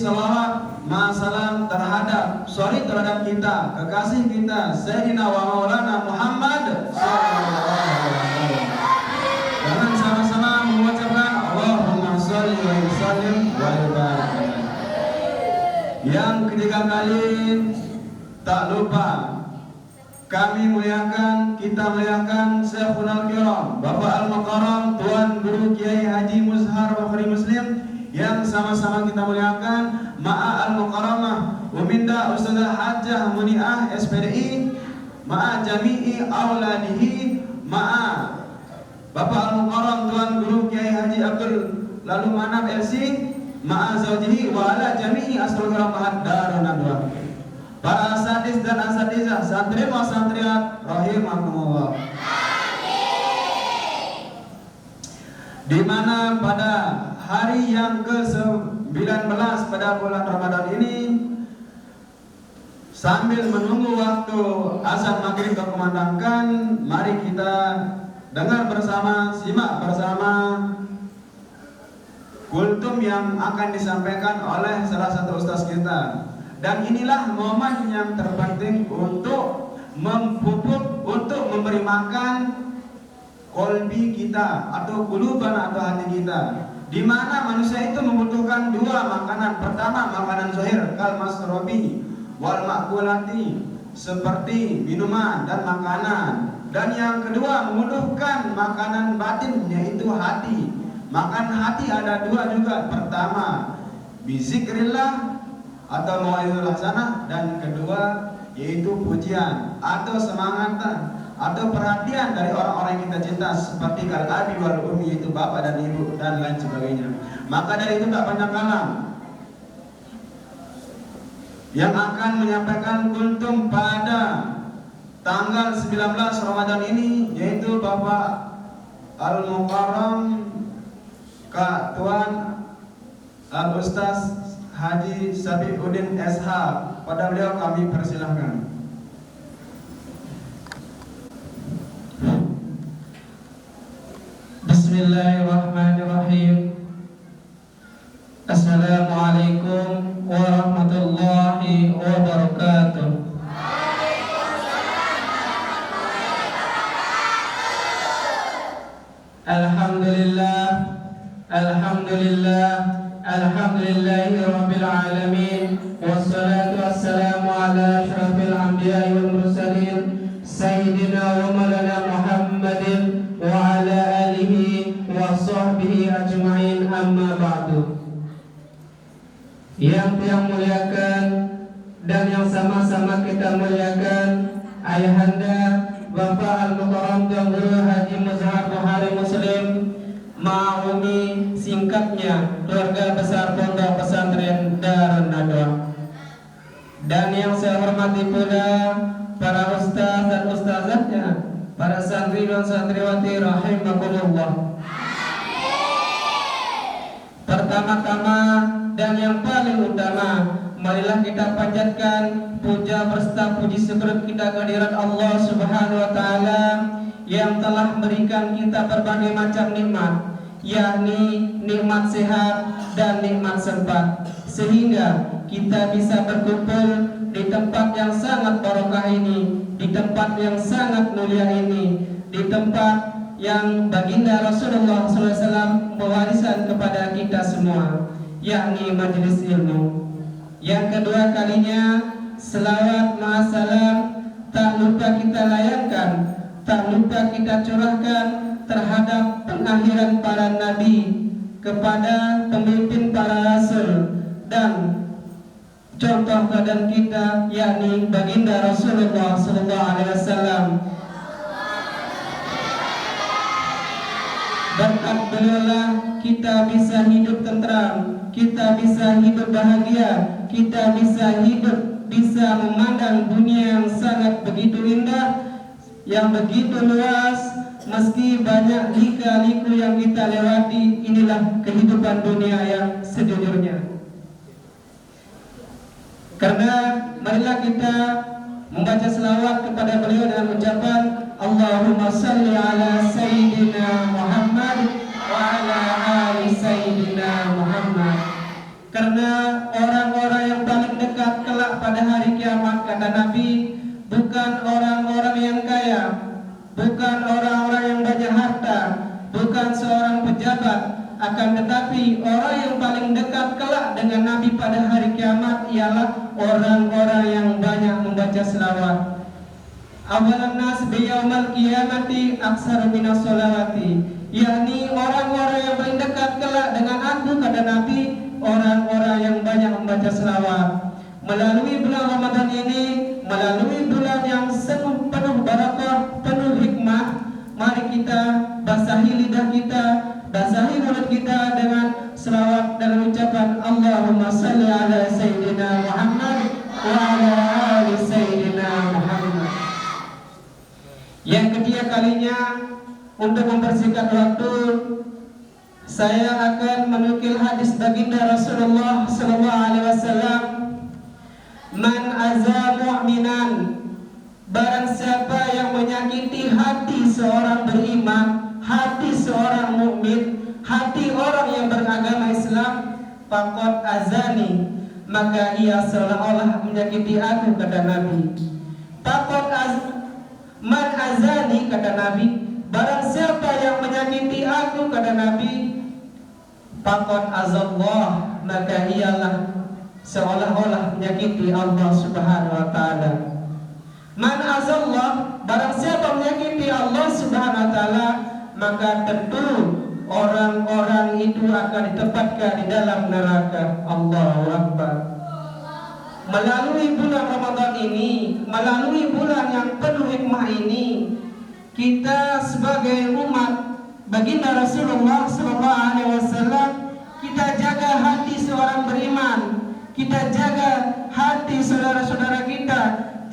Salawat masalam terhadap terhadap kita, kekasih kita Sayyidina wa Maulana Muhammad sallallahu alaihi wasallam. Dengan sama-sama mengucapkan Allahumma sholli wa sallim wa barik. Yang ketiga kali tak lupa kami muliakan, kita muliakan Syekhul Kiram Bapak Al-Mukarram Tuan Guru Kiai Haji Muzhar Bukhari Muslim, yang sama-sama kita muliakan Ma'a Al-Mukarramah Uminda Ustazah Hajjah Muni'ah SPDI, Ma'a Jami'i Auladihi, Ma'a Bapak Al-Mukarram Tuan Guru Kiai Haji Abdul Lalu Manab LC, Ma'a Zawjihi wa ala Jami'i Asrul Kiram Darun Nadwa. Para asatidz dan asatizah, santri wa santriat rahimakumullah. Di mana pada hari yang ke-19 pada bulan Ramadan ini, sambil menunggu waktu azan maghrib berkumandangkan, mari kita dengar bersama, simak bersama kultum yang akan disampaikan oleh salah satu ustaz kita. Dan inilah momen yang terpenting untuk memupuk, untuk memberi makan kolbi kita atau kuluban atau hati kita, di mana manusia itu membutuhkan dua makanan. Pertama, makanan zahir kal masrobi wal makulati, seperti minuman dan makanan. Dan yang kedua, membutuhkan makanan batin, yaitu hati. Makan hati ada dua juga. Pertama, bizikrillah atau mau'izul hasanah, dan kedua yaitu pujian atau semangatan atau perhatian dari orang-orang yang kita cinta, seperti kal abi wal ummi, yaitu bapak dan ibu dan lain sebagainya. Maka dari itu tak banyak kalam yang akan menyampaikan kultum pada tanggal 19 Ramadan ini, yaitu Bapak Al-Mukarram Kak Tuan Al-Ustaz Haji Sabiuddin SH. Pada beliau kami persilahkan. Bismillahirrahmanirrahim. Assalamualaikum warahmatullahi wabarakatuh. Alhamdulillah, alhamdulillah, alhamdulillahi rabbil alamin. Wassalatu wassalamu ala asyrafil anbiya'i wal mursalin, sayyidina wa maulana Muhammadin wa ala alihi wa sahbihi ajma'in, amma ba'du. Yang muliakan dan yang sama-sama kita muliakan Ayahanda Bapak Al-Mukarram Tuan Guru Haji Muzhar Bukhari Muslim, Ma'umi singkatnya Keluarga Besar Pondok Pesantren Darun Nadwa. Dan yang saya hormati pula para ustaz dan ustazahnya, para santri dan santriwati rahimakumullah. Pertama-tama dan yang paling utama, marilah kita panjatkan puja berserta puji syukur kita kehadirat Allah Subhanahu wa taala yang telah memberikan kita berbagai macam nikmat, yakni nikmat sehat dan nikmat sempat, sehingga kita bisa berkumpul di tempat yang sangat barokah ini, di tempat yang sangat mulia ini, di tempat yang baginda Rasulullah SAW mewarisan kepada kita semua, yakni majelis ilmu. Yang kedua kalinya, selawat ma'asalam tak lupa kita layangkan, tak lupa kita curahkan terhadap pengakhiran para nabi, kepada pemimpin para rasul dan contoh teladan kita, yakni baginda Rasulullah SAW. Berkat beliaulah kita bisa hidup tentram, kita bisa hidup bahagia, kita bisa hidup, bisa memandang dunia yang sangat begitu indah, yang begitu luas. Meski banyak lika-liku yang kita lewati, inilah kehidupan dunia yang sejujurnya. Karena marilah kita membaca selawat kepada beliau dengan ucapan Allahumma salli ala Sayyidina Muhammad wa ala ali Sayyidina Muhammad. Karena orang dengan Nabi pada hari kiamat ialah orang-orang yang banyak membaca selawat. Awalan nas biyaumal qiyamati aksaru minas sholawati, yakni orang-orang yang paling dekat kelak dengan aku, kata Nabi, orang-orang yang banyak membaca selawat. Melalui bulan Ramadan ini, melalui bulan yang penuh barakah, penuh hikmah, mari kita basahi lidah kita, basahi mulut kita dengan selawat dan ucapan Allahumma salli ala Sayyidina Muhammad wa ala ali Sayyidina Muhammad. Yang ketiga kalinya, untuk mempersingkat waktu, saya akan menukil hadis baginda Rasulullah sallallahu alaihi wasallam, man azza mu'minan, barang siapa yang menyakiti hati seorang beriman, hati seorang mukmin, hati orang yang beragama Islam, faqad azani, maka ia seolah-olah menyakiti aku, kata Nabi. Man azani, kata Nabi, barang siapa yang menyakiti aku, kata Nabi, faqad azallah, maka ialah seolah-olah menyakiti Allah Subhanahu wa taala. Man azallah, barang siapa menyakiti Allah Subhanahu wa taala, maka tentu orang-orang itu akan ditempatkan di dalam neraka. Allahu Akbar. Melalui bulan Ramadan ini, melalui bulan yang penuh hikmah ini, kita sebagai umat baginda Rasulullah sallallahu alaihi wasallam, kita jaga hati seorang beriman, kita jaga hati saudara-saudara kita,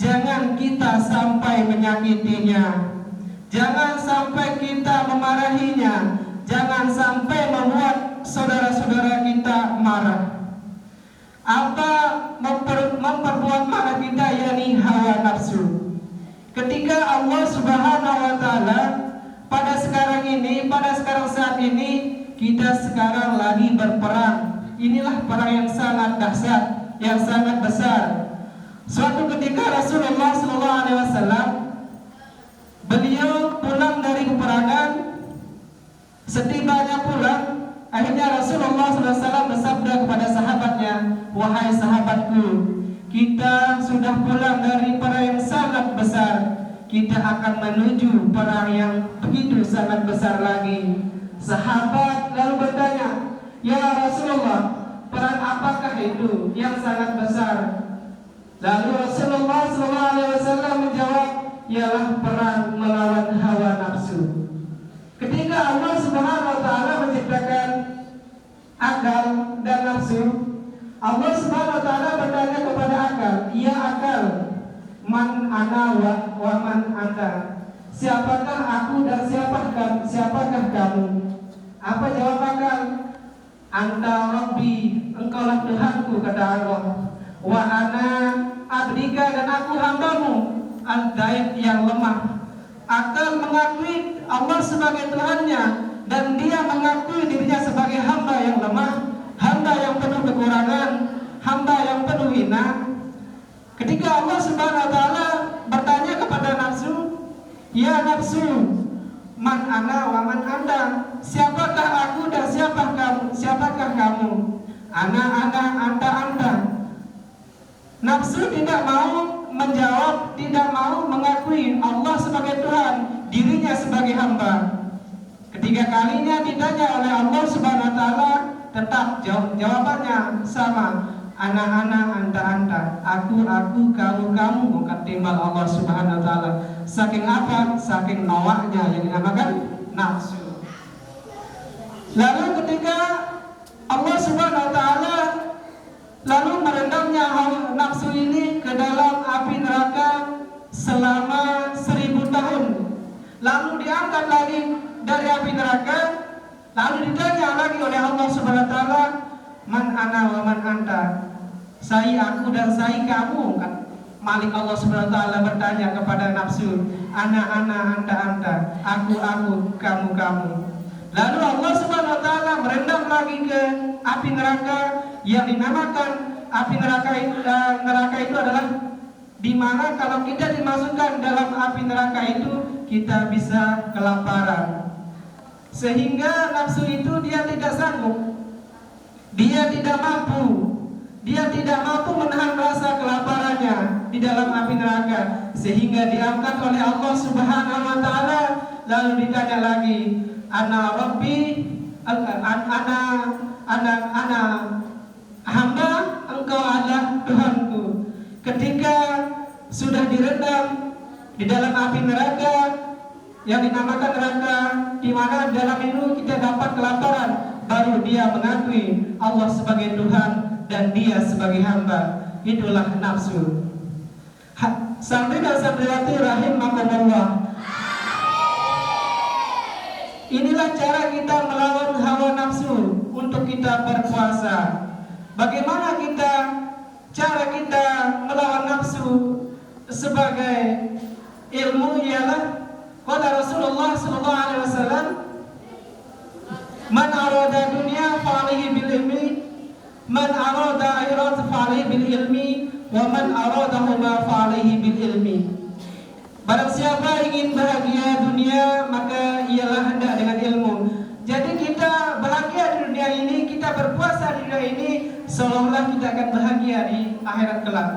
jangan kita sampai menyakitinya, jangan sampai kita memarahinya, jangan sampai membuat saudara-saudara kita marah. Apa memperbuat marah kita, yakni hawa nafsu. Ketika Allah Subhanahu wa taala pada sekarang saat ini, kita sekarang lagi berperang. Inilah perang yang sangat dahsyat, yang sangat besar. Suatu ketika Rasulullah sallallahu alaihi wasallam, beliau pulang dari peperangan. Setibanya pulang, akhirnya Rasulullah SAW bersabda kepada sahabatnya, wahai sahabatku, kita sudah pulang dari perang yang sangat besar, kita akan menuju perang yang begitu sangat besar lagi. Sahabat lalu bertanya, ya Rasulullah, perang apakah itu yang sangat besar? Lalu Rasulullah SAW menjawab, ialah perang melawan hawa nafsu. Ketika Allah Subhanahu wa taala menciptakan akal dan nafsu, Allah Subhanahu wa taala bertanya kepada akal, "Ya akal, man ana wa man anta?" Siapakah aku dan siapakah kamu? Apa jawab akal? Anta Rabbi, engkaulah Tuhanku, kata Allah. Wa ana abdika, dan aku hambamu, al-daif, yang lemah. Akal mengakui Allah sebagai Tuhannya, dan dia mengakui dirinya sebagai hamba yang lemah, hamba yang penuh kekurangan, hamba yang penuh hina. Ketika Allah Subhanahu wa taala bertanya kepada nafsu, ya nafsu, man ana wa man anta? Siapakah aku dan siapakah kamu? Ana, anta. Nafsu tidak mau menjawab, tidak mau mengakui Allah sebagai Tuhan, dirinya sebagai hamba. Ketiga kalinya ditanya oleh Allah Subhanahu wa taala, tetap jawabannya sama. Ana, anta. Aku, kamu, bukan timbal Allah Subhanahu wa taala. Saking apa? Saking nawaknya yang dinamakan nafsu. Lalu ketika Allah Subhanahu wa taala lalu merendamnya nafsu ini ke dalam api neraka selama 1000 tahun. Lalu diangkat lagi dari api neraka, lalu ditanya lagi oleh Allah Subhanahu wa taala, man ana wa man anta? Saya aku dan saya kamu, kan? Malik Allah Subhanahu wa taala bertanya kepada nafsu, ana, anta, aku, kamu. Lalu Allah Subhanahu wa taala merendam lagi ke api neraka yang dinamakan api neraka itu adalah di mana kalau kita dimasukkan dalam api neraka itu kita bisa kelaparan, sehingga nafsu itu dia tidak sanggup, dia tidak mampu Dia tidak mampu menahan rasa kelaparannya di dalam api neraka, sehingga diangkat oleh Allah Subhanahu wa taala. Lalu ditanya lagi, ana rabbi, ana hamba, engkau adalah Tuhanku. Ketika sudah direndam di dalam api neraka yang dinamakan neraka, di mana dalam itu kita dapat kelaparan, baru dia mengakui Allah sebagai Tuhan dan dia sebagai hamba. Itulah nafsu. Sampai dan santriwati rahimakumullah. Inilah cara kita melawan hawa nafsu untuk kita berpuasa. Bagaimana cara kita melawan nafsu sebagai ilmu ialah kata Rasulullah sallallahu alaihi wasallam, man arada dunya fa'alaihi bil ilmi, man arada akhirat fa'alaihi bil ilmi, wa man aradahuma fa'alaihi bil ilmi. Barang siapa ingin bahagia dunia, maka ialah hendak dengan ilmu. Jadi kita bahagia di dunia ini, kita berpuasa di dunia ini, seolah-olah kita akan bahagia di akhirat kelak.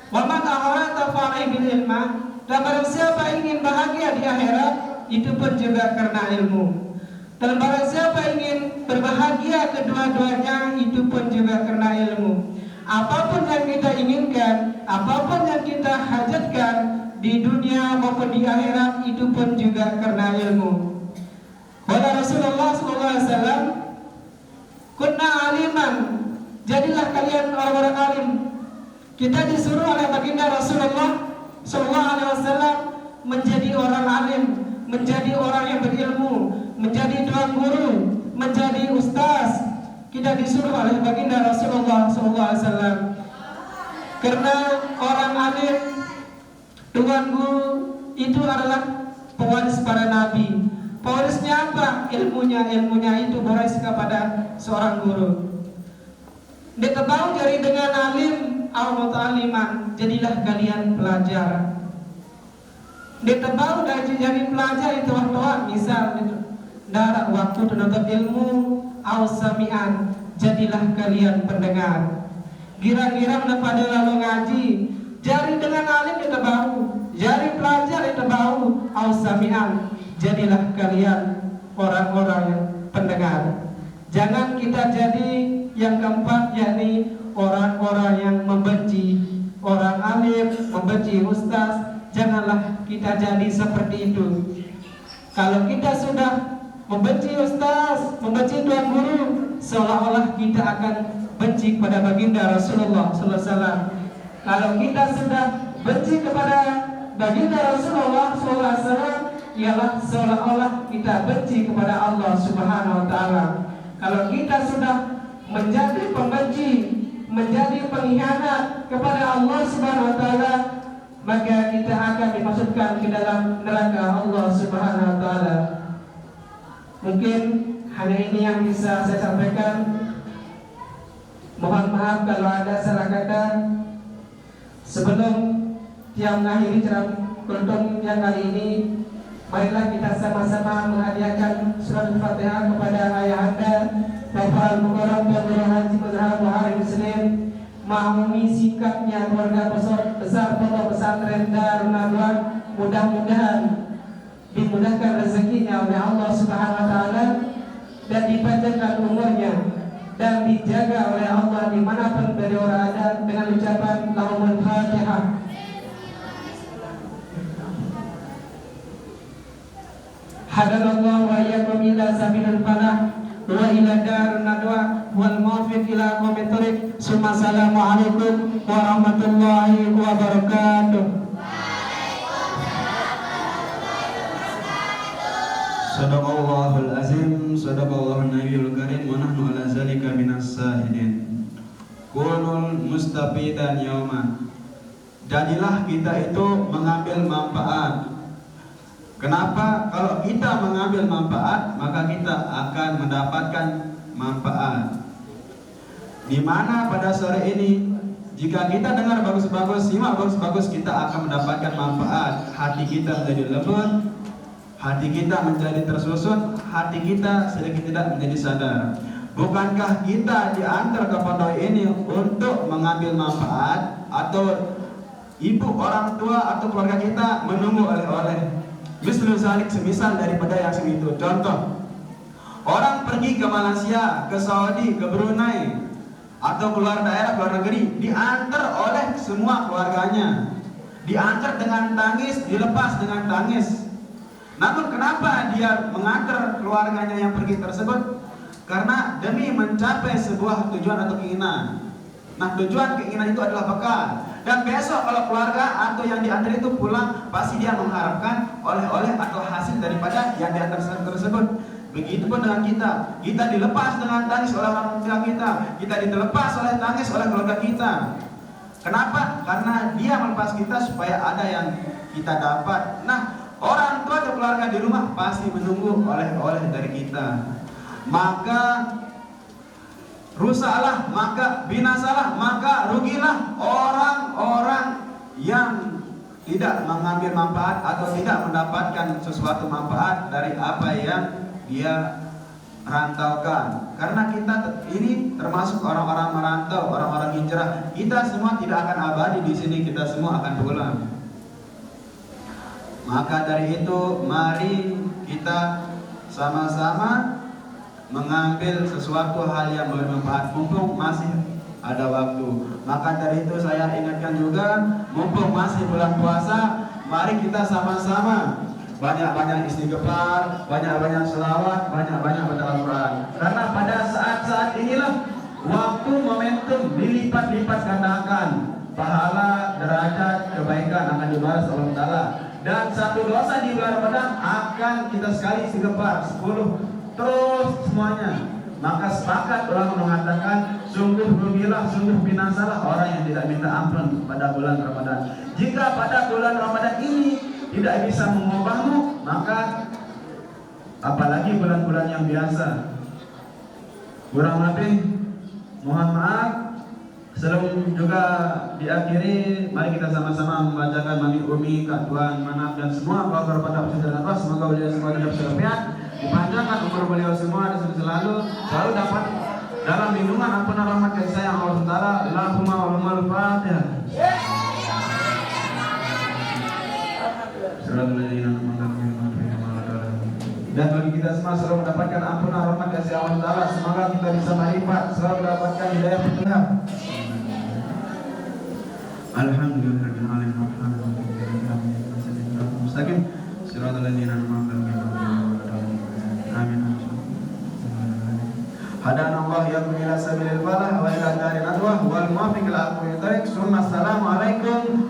Wa man arada fa'alaihi bil ilma, dan barang siapa ingin bahagia di akhirat, itu pun juga karena ilmu. Dan barang siapa ingin berbahagia kedua-duanya, itu pun juga karena ilmu. Apapun yang kita inginkan, apapun yang kita hajatkan di dunia maupun di akhirat, itu pun juga karena ilmu. Kata Rasulullah SAW, kunna aliman, jadilah kalian orang-orang alim. Kita disuruh oleh baginda Rasulullah SAW menjadi orang alim, menjadi orang yang berilmu, menjadi tuan guru, menjadi ustaz. Kita disuruh oleh baginda Rasulullah SAW. Karena orang alim, tuan guru itu adalah pewaris para nabi. Pewarisnya apa? Ilmunya itu berwaris kepada seorang guru. Ditebau jari dengan alim, al-muta'aliman, jadilah kalian pelajar. Ditebau dari jari pelajar itu waktu misal darah waktu menuntut ilmu, al-sami'an, jadilah kalian pendengar. Gira-gira pada lalu ngaji, jari dengan alim ditebau, jari pelajar ditebau, al-sami'an, jadilah kalian orang-orang yang pendengar. Jangan kita jadi yang keempat, yakni orang-orang yang membenci orang alim, membenci ustaz. Janganlah kita jadi seperti itu. Kalau kita sudah membenci ustaz, membenci tuan guru, seolah-olah kita akan benci kepada baginda Rasulullah SAW. Kalau kita sudah benci kepada baginda Rasulullah SAW, ialah seolah-olah kita benci kepada Allah Subhanahu wa taala. Kalau kita sudah menjadi pembenci, menjadi pengkhianat kepada Allah Subhanahu wa taala, maka kita akan dimasukkan ke dalam neraka Allah Subhanahu wa taala. Mungkin hanya ini yang bisa saya sampaikan. Mohon maaf kalau ada salah kata. Sebelum yang mengakhiri ceramah kultum yang kali ini, marilah kita sama-sama menghadiahkan surat Al-Fatihah kepada ayahanda Bapak Al-Mukarram dan Guru Haji Mazhar Bukhari Muslim, memahami sikapnya keluarga besar Pondok Pesantren Darun Nadwa. Mudah-mudahan dimudahkan rezekinya oleh Allah Subhanahu wa taala dan dipanjangkan umurnya dan dijaga oleh Allah dimanapun beliau ada, dengan ucapan lahumul Fatihah. Hadanallahu wa iyyakum ila sabilil falah wa ila darun nadwa wal muwaffiq ila aqwamit thoriq. Assalamualaikum warahmatullahi wabarakatuh. Sadaqallahul azim, sadaqallahun nabiyul karim, wa nahnu ala zalika minas sahidin. Kunul mustafidan yauman, jadilah kita itu mengambil manfaat. Kenapa? Kalau kita mengambil manfaat, maka kita akan mendapatkan manfaat. Di mana pada sore ini, jika kita dengar bagus-bagus, simak bagus-bagus, kita akan mendapatkan manfaat. Hati kita menjadi lembut, hati kita menjadi tersusun, hati kita sedikit tidak menjadi sadar. Bukankah kita diantar ke pondok ini untuk mengambil manfaat, atau ibu, orang tua, atau keluarga kita menunggu oleh-oleh? Misal salik, semisal daripada yang segitu. Contoh, orang pergi ke Malaysia, ke Saudi, ke Brunei, atau keluar daerah, keluar negeri, diantar oleh semua keluarganya, diantar dengan tangis, dilepas dengan tangis. Namun kenapa dia mengantar keluarganya yang pergi tersebut? Karena demi mencapai sebuah tujuan atau keinginan. Nah, tujuan keinginan itu adalah bekal. Dan besok kalau keluarga atau yang diantar itu pulang, pasti dia mengharapkan oleh-oleh atau hasil daripada yang diantar tersebut. Begitupun dengan kita. Kita dilepas dengan tangis oleh orang tua kita. Kita dilepas oleh tangis oleh keluarga kita. Kenapa? Karena dia melepas kita supaya ada yang kita dapat. Nah, orang tua atau keluarga di rumah pasti menunggu oleh-oleh dari kita. Maka rusaklah, maka binasalah, maka rugilah orang-orang yang tidak mengambil manfaat atau tidak mendapatkan sesuatu manfaat dari apa yang dia rantaukan. Karena kita ini termasuk orang-orang merantau, orang-orang hijrah. Kita semua tidak akan abadi di sini, kita semua akan pulang. Maka dari itu, mari kita sama-sama mengambil sesuatu hal yang bermanfaat mumpung masih ada waktu. Maka dari itu saya ingatkan juga, mumpung masih bulan puasa, mari kita sama-sama banyak-banyak istighfar, banyak-banyak selawat, banyak-banyak baca Al-Quran. Karena pada saat-saat inilah waktu momentum dilipat-lipat gandakan pahala, derajat, kebaikan akan dibalas Allah Ta'ala. Dan satu dosa di bulan Ramadan akan kita sekali istighfar 10 terus semuanya. Maka sepakat ulama mengatakan, sungguh rugilah, sungguh binasalah orang yang tidak minta ampun pada bulan Ramadan. Jika pada bulan Ramadan ini tidak bisa mengubahmu, maka apalagi bulan-bulan yang biasa. Kurang lebih mohon maaf. Sebelum juga diakhiri, mari kita sama-sama membacakan Mami Umi, Kak Tuan, Manap, dan semua keluarga pada pesantren atas. Semoga beliau semua tidak bersepiat, dipanjangkan umur beliau semua dan selalu dapat dalam lindungan ampunan rahmat kasih sayang Allah Taala. Allahumma wal Fatihah. Dan bagi kita semua selalu mendapatkan ampunan rahmat kasih Allah Taala. Semoga kita bisa marifat, selalu mendapatkan hidayah petunjuk. Alhamdulillahirabbil alamin. Mustaqim. Shiratal ladzina an'amta alaihim. Amin. Hadana Allah yakum ila sabilil falah wa ila darin nadwa wal muwaffiq lil aqwamit thariq. Assalamu alaikum